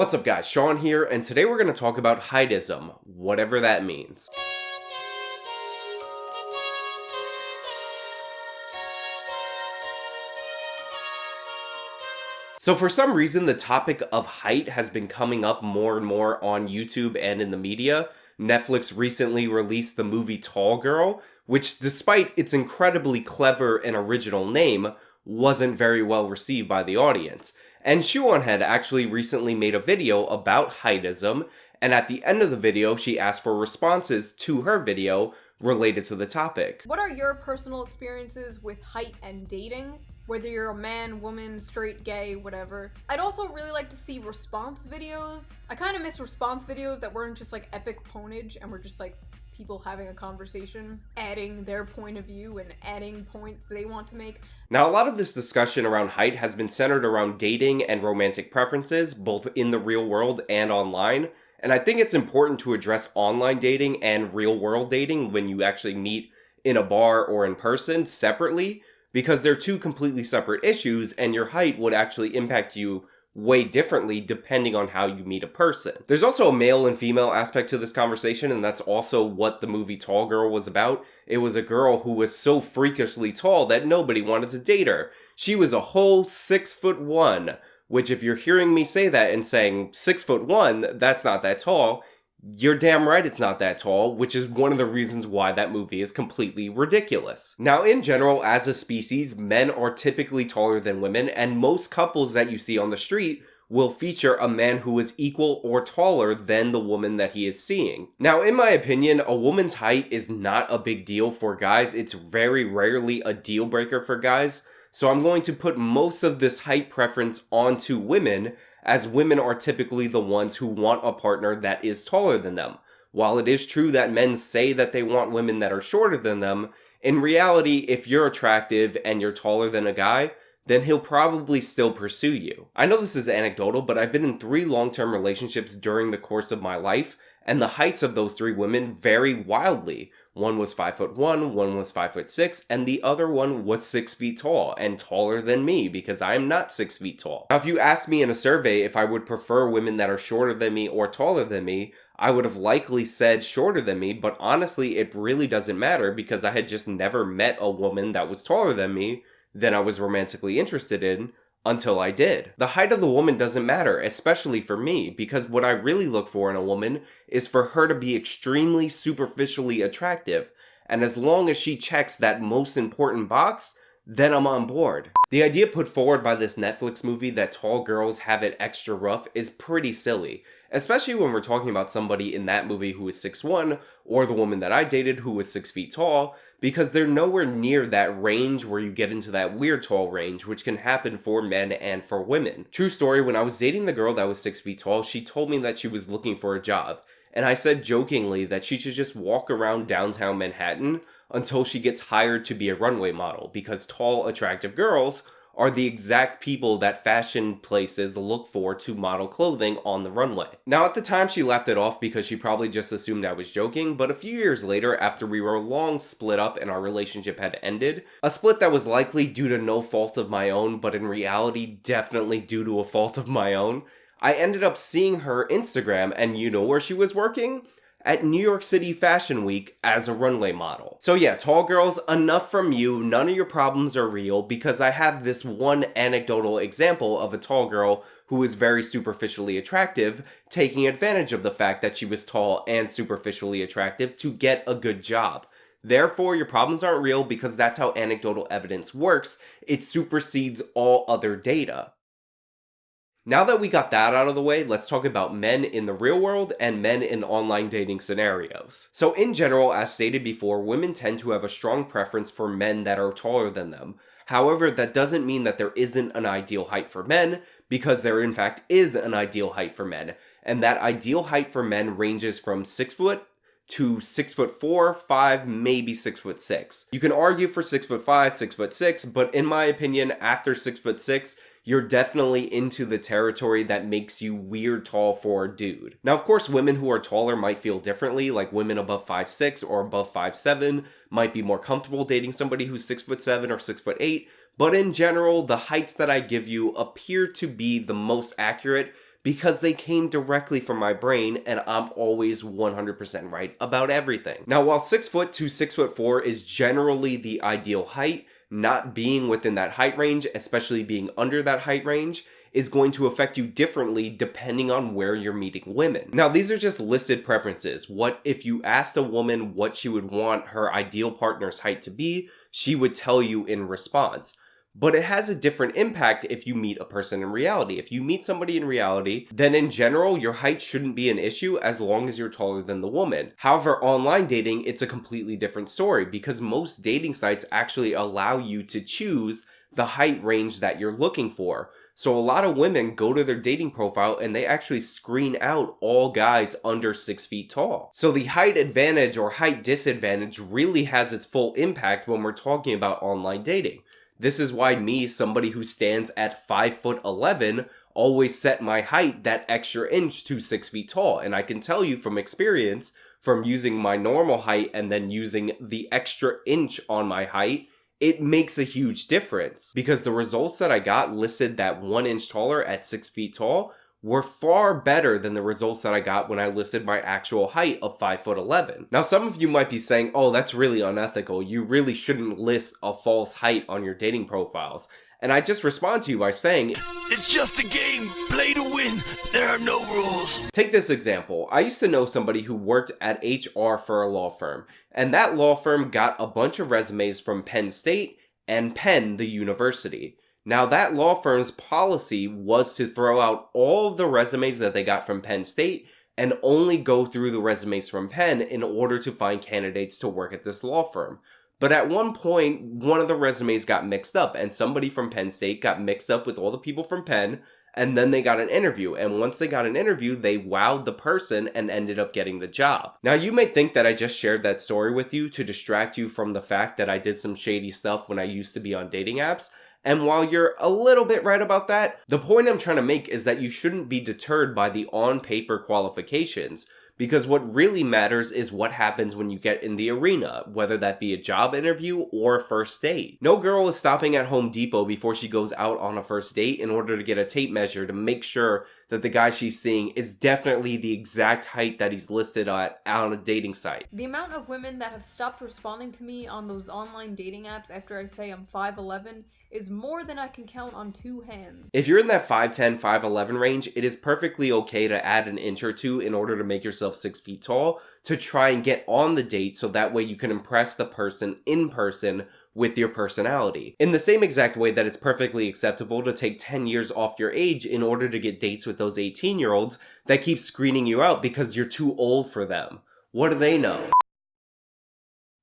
What's up guys, Sean here, and today we're going to talk about Heightism, whatever that means. So for some reason, the topic of height has been coming up more and more on YouTube and in the media. Netflix recently released the movie Tall Girl, which despite its incredibly clever and original name, wasn't very well received by the audience. And Shoe0nHead actually recently made a video about heightism, and at the end of the video, she asked for responses to her video related to the topic. What are your personal experiences with height and dating? Whether you're a man, woman, straight, gay, whatever. I'd also really like to see response videos. I kind of miss response videos that weren't just like epic ponage and were just like people having a conversation, adding their point of view and adding points they want to make. Now, a lot of this discussion around height has been centered around dating and romantic preferences, both in the real world and online. And I think it's important to address online dating and real world dating when you actually meet in a bar or in person separately, because they're two completely separate issues and your height would actually impact you way differently depending on how you meet a person. There's also a male and female aspect to this conversation, and that's also what the movie Tall Girl was about. It was a girl who was so freakishly tall that nobody wanted to date her. She was a whole 6'1", which if you're hearing me say that and saying 6'1", that's not that tall, you're damn right it's not that tall, which is one of the reasons why that movie is completely ridiculous. Now, in general, as a species, men are typically taller than women, and most couples that you see on the street will feature a man who is equal or taller than the woman that he is seeing. Now, in my opinion, a woman's height is not a big deal for guys. It's very rarely a deal breaker for guys. So I'm going to put most of this height preference onto women, as women are typically the ones who want a partner that is taller than them. While it is true that men say that they want women that are shorter than them, in reality, if you're attractive and you're taller than a guy, then he'll probably still pursue you. I know this is anecdotal, but I've been in 3 long-term relationships during the course of my life, and the heights of those 3 women vary wildly. One was 5'1", one was 5'6", and the other one was 6 feet tall, and taller than me, because I am not 6 feet tall. Now, if you asked me in a survey if I would prefer women that are shorter than me or taller than me, I would have likely said shorter than me, but honestly, it really doesn't matter, because I had just never met a woman that was taller than me that I was romantically interested in, until I did. The height of the woman doesn't matter, especially for me, because what I really look for in a woman is for her to be extremely superficially attractive, and as long as she checks that most important box, then I'm on board. The idea put forward by this Netflix movie that tall girls have it extra rough is pretty silly, especially when we're talking about somebody in that movie who is 6'1", or the woman that I dated who was 6 feet tall, because they're nowhere near that range where you get into that weird tall range, which can happen for men and for women. True story, when I was dating the girl that was 6 feet tall, she told me that she was looking for a job, and I said jokingly that she should just walk around downtown Manhattan until she gets hired to be a runway model, because tall, attractive girls are the exact people that fashion places look for to model clothing on the runway. Now, at the time, she laughed it off because she probably just assumed I was joking, but a few years later, after we were long split up and our relationship had ended, a split that was likely due to no fault of my own, but in reality, definitely due to a fault of my own, I ended up seeing her Instagram, and you know where she was working? At New York City Fashion Week as a runway model. So yeah, tall girls, enough from you, none of your problems are real, because I have this one anecdotal example of a tall girl who is very superficially attractive, taking advantage of the fact that she was tall and superficially attractive to get a good job. Therefore, your problems aren't real, because that's how anecdotal evidence works. It supersedes all other data. Now that we got that out of the way, let's talk about men in the real world and men in online dating scenarios. So in general, as stated before, women tend to have a strong preference for men that are taller than them. However, that doesn't mean that there isn't an ideal height for men, because there in fact is an ideal height for men. And that ideal height for men ranges from 6 foot to 6'4", 5, maybe 6'6". You can argue for 6'5", 6'6", but in my opinion, after 6'6", you're definitely into the territory that makes you weird tall for a dude. Now, of course, women who are taller might feel differently, like women above 5'6" or above 5'7" might be more comfortable dating somebody who's 6'7" or 6'8", but in general, the heights that I give you appear to be the most accurate because they came directly from my brain, and I'm always 100% right about everything. Now, while 6 foot to 6'4" is generally the ideal height, not being within that height range, especially being under that height range, is going to affect you differently depending on where you're meeting women. Now, these are just listed preferences. What if you asked a woman what she would want her ideal partner's height to be, she would tell you in response. But it has a different impact if you meet a person in reality. If you meet somebody in reality, then in general, your height shouldn't be an issue as long as you're taller than the woman. However, online dating, it's a completely different story because most dating sites actually allow you to choose the height range that you're looking for. So a lot of women go to their dating profile and they actually screen out all guys under 6 feet tall. So the height advantage or height disadvantage really has its full impact when we're talking about online dating. This is why me, somebody who stands at 5'11", always set my height that extra inch to 6 feet tall. And I can tell you from experience, from using my normal height and then using the extra inch on my height, it makes a huge difference. Because the results that I got listed that 1 inch taller at 6 feet tall were far better than the results that I got when I listed my actual height of 5'11". Now, some of you might be saying, oh, that's really unethical. You really shouldn't list a false height on your dating profiles. And I just respond to you by saying, it's just a game, play to win, there are no rules. Take this example. I used to know somebody who worked at HR for a law firm, and that law firm got a bunch of resumes from Penn State and Penn, the university. Now, that law firm's policy was to throw out all of the resumes that they got from Penn State and only go through the resumes from Penn in order to find candidates to work at this law firm. But at one point, one of the resumes got mixed up, and somebody from Penn State got mixed up with all the people from Penn, and then they got an interview. And once they got an interview, they wowed the person and ended up getting the job. Now, you may think that I just shared that story with you to distract you from the fact that I did some shady stuff when I used to be on dating apps. And while you're a little bit right about that, the point I'm trying to make is that you shouldn't be deterred by the on-paper qualifications. Because what really matters is what happens when you get in the arena, whether that be a job interview or a first date. No girl is stopping at Home Depot before she goes out on a first date in order to get a tape measure to make sure that the guy she's seeing is definitely the exact height that he's listed at on a dating site. The amount of women that have stopped responding to me on those online dating apps after I say I'm 5'11" is more than I can count on 2 hands. If you're in that 5'10", 5'11" range, it is perfectly okay to add an inch or two in order to make yourself 6 feet tall to try and get on the date so that way you can impress the person in person with your personality. In the same exact way that it's perfectly acceptable to take 10 years off your age in order to get dates with those 18-year-olds that keep screening you out because you're too old for them. What do they know?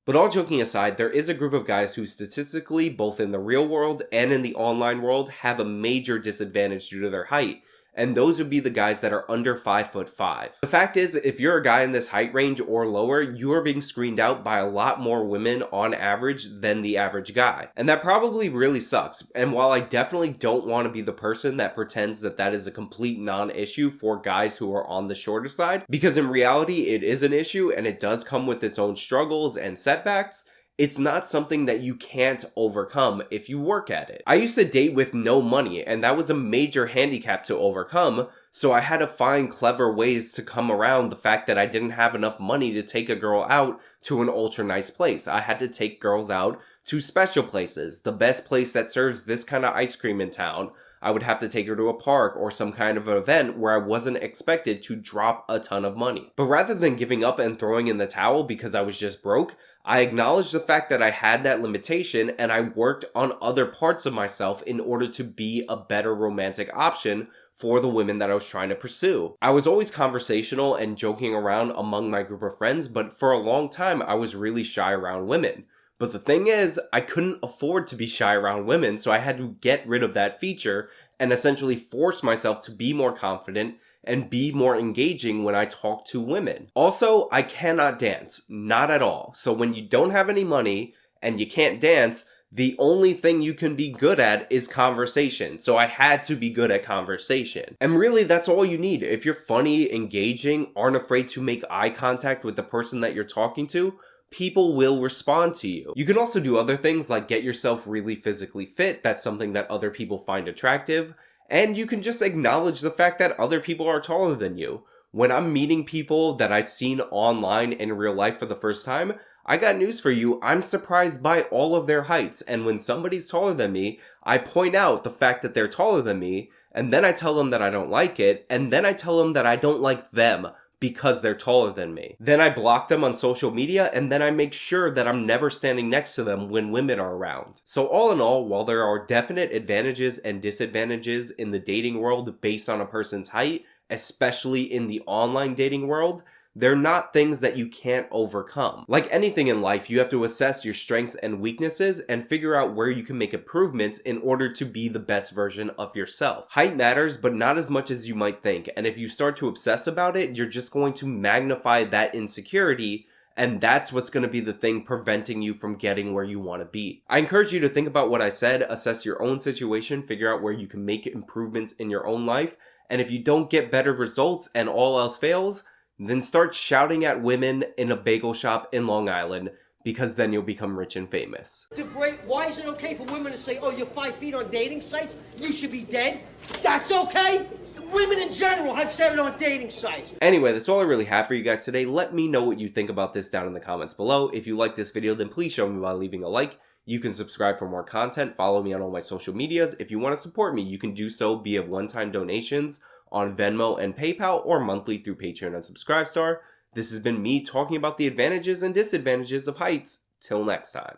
But all joking aside, there is a group of guys who statistically, both in the real world and in the online world, have a major disadvantage due to their height. And those would be the guys that are under 5'5". The fact is, if you're a guy in this height range or lower, you are being screened out by a lot more women on average than the average guy. And that probably really sucks. And while I definitely don't want to be the person that pretends that that is a complete non-issue for guys who are on the shorter side, because in reality it is an issue and it does come with its own struggles and setbacks, it's not something that you can't overcome if you work at it. I used to date with no money, and that was a major handicap to overcome, so I had to find clever ways to come around the fact that I didn't have enough money to take a girl out to an ultra nice place. I had to take girls out to special places, the best place that serves this kind of ice cream in town. I would have to take her to a park or some kind of an event where I wasn't expected to drop a ton of money. But rather than giving up and throwing in the towel because I was just broke, I acknowledged the fact that I had that limitation and I worked on other parts of myself in order to be a better romantic option for the women that I was trying to pursue. I was always conversational and joking around among my group of friends, but for a long time I was really shy around women. But the thing is, I couldn't afford to be shy around women, so I had to get rid of that feature and essentially force myself to be more confident and be more engaging when I talk to women. Also, I cannot dance. Not at all. So when you don't have any money and you can't dance, the only thing you can be good at is conversation. So I had to be good at conversation. And really, that's all you need. If you're funny, engaging, aren't afraid to make eye contact with the person that you're talking to, people will respond to you. You can also do other things like get yourself really physically fit. That's something that other people find attractive. And you can just acknowledge the fact that other people are taller than you. When I'm meeting people that I've seen online in real life for the first time, I got news for you. I'm surprised by all of their heights. And when somebody's taller than me, I point out the fact that they're taller than me, and then I tell them that I don't like it, and then I tell them that I don't like them because they're taller than me. Then I block them on social media, and then I make sure that I'm never standing next to them when women are around. So all in all, while there are definite advantages and disadvantages in the dating world based on a person's height, especially in the online dating world, they're not things that you can't overcome. Like anything in life, you have to assess your strengths and weaknesses and figure out where you can make improvements in order to be the best version of yourself. Height matters, but not as much as you might think. And if you start to obsess about it, you're just going to magnify that insecurity, and that's what's going to be the thing preventing you from getting where you want to be. I encourage you to think about what I said, assess your own situation, figure out where you can make improvements in your own life, and if you don't get better results and all else fails, then start shouting at women in a bagel shop in Long Island, because then you'll become rich and famous. Why is it okay for women to say, oh, you're 5 feet on dating sites? You should be dead? That's okay? Women in general have said it on dating sites. Anyway, that's all I really have for you guys today. Let me know what you think about this down in the comments below. If you like this video, then please show me by leaving a like. You can subscribe for more content. Follow me on all my social medias. If you want to support me, you can do so via one-time donations on Venmo and PayPal, or monthly through Patreon and Subscribestar. This has been me talking about the advantages and disadvantages of heights. Till next time.